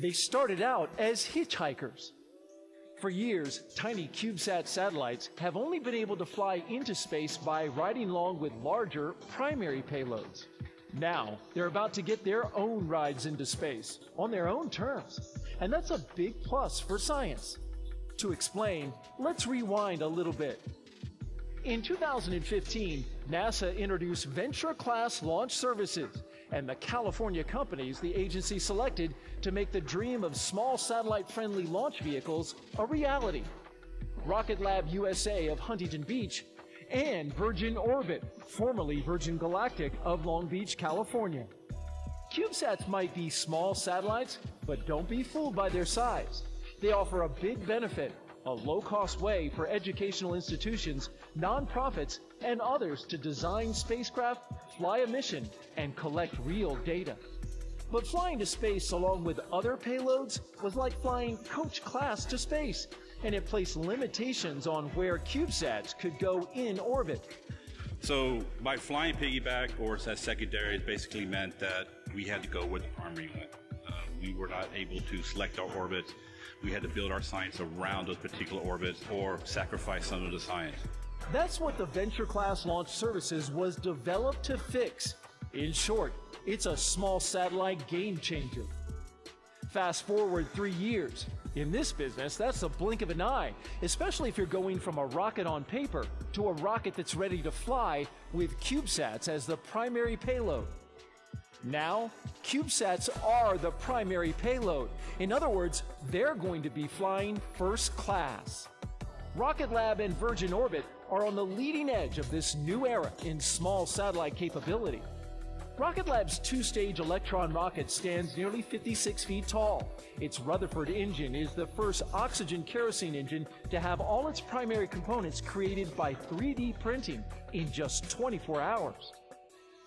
They started out as hitchhikers. For years, tiny CubeSat satellites have only been able to fly into space by riding along with larger primary payloads. Now, they're about to get their own rides into space on their own terms. And that's a big plus for science. To explain, let's rewind a little bit. In 2015, NASA introduced Venture-class launch services, and the California companies the agency selected to make the dream of small satellite-friendly launch vehicles a reality. Rocket Lab USA of Huntington Beach and Virgin Orbit, formerly Virgin Galactic of Long Beach, California. CubeSats might be small satellites, but don't be fooled by their size. They offer a big benefit, a low-cost way for educational institutions, nonprofits, and others to design spacecraft, fly a mission, and collect real data. But flying to space along with other payloads was like flying coach class to space, and it placed limitations on where CubeSats could go in orbit. So by flying piggyback or as secondary, it basically meant that we had to go with the primary unit. We were not able to select our orbits. We had to build our science around those particular orbits or sacrifice some of the science. That's what the Venture-class launch services was developed to fix. In short, it's a small satellite game changer. Fast forward 3 years. In this business, that's a blink of an eye, especially if you're going from a rocket on paper to a rocket that's ready to fly with CubeSats as the primary payload. Now, CubeSats are the primary payload. In other words, they're going to be flying first class. Rocket Lab and Virgin Orbit are on the leading edge of this new era in small satellite capability. Rocket Lab's two-stage Electron rocket stands nearly 56 feet tall. Its Rutherford engine is the first oxygen kerosene engine to have all its primary components created by 3D printing in just 24 hours.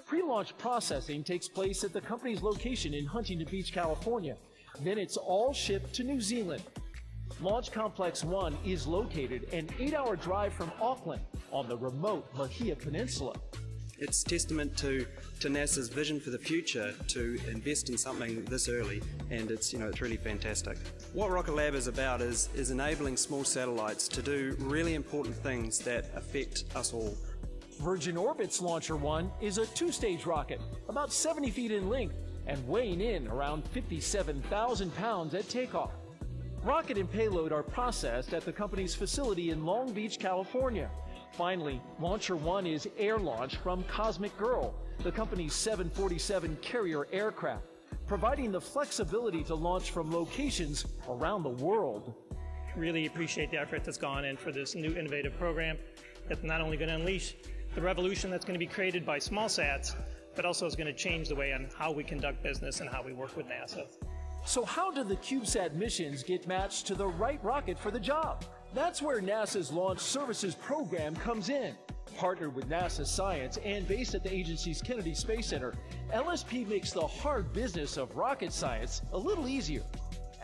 Pre-launch processing takes place at the company's location in Huntington Beach, California. Then it's all shipped to New Zealand. Launch Complex 1 is located an 8-hour drive from Auckland on the remote Mahia Peninsula. It's testament to NASA's vision for the future to invest in something this early, and it's really fantastic. What Rocket Lab is about is enabling small satellites to do really important things that affect us all. Virgin Orbit's Launcher 1 is a two-stage rocket, about 70 feet in length and weighing in around 57,000 pounds at takeoff. Rocket and payload are processed at the company's facility in Long Beach, California. Finally, Launcher 1 is air-launched from Cosmic Girl, the company's 747 carrier aircraft, providing the flexibility to launch from locations around the world. Really appreciate the effort that's gone in for this new innovative program that's not only going to unleash the revolution that's going to be created by small sats, but also is going to change the way on how we conduct business and how we work with NASA. So how do the CubeSat missions get matched to the right rocket for the job? That's where NASA's Launch Services Program comes in. Partnered with NASA science and based at the agency's Kennedy Space Center, LSP makes the hard business of rocket science a little easier.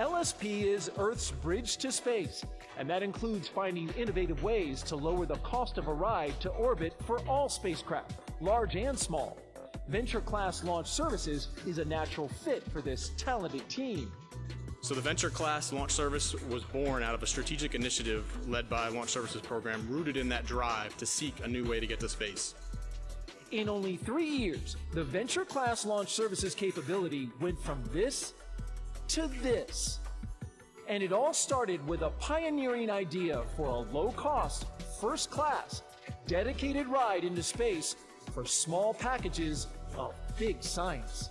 LSP is Earth's bridge to space, and that includes finding innovative ways to lower the cost of a ride to orbit for all spacecraft, large and small. Venture-class launch services is a natural fit for this talented team. So the Venture-class launch service was born out of a strategic initiative led by Launch Services Program rooted in that drive to seek a new way to get to space. In only 3 years, the Venture-class launch services capability went from this to this. And it all started with a pioneering idea for a low-cost, first-class, dedicated ride into space for small packages of big science.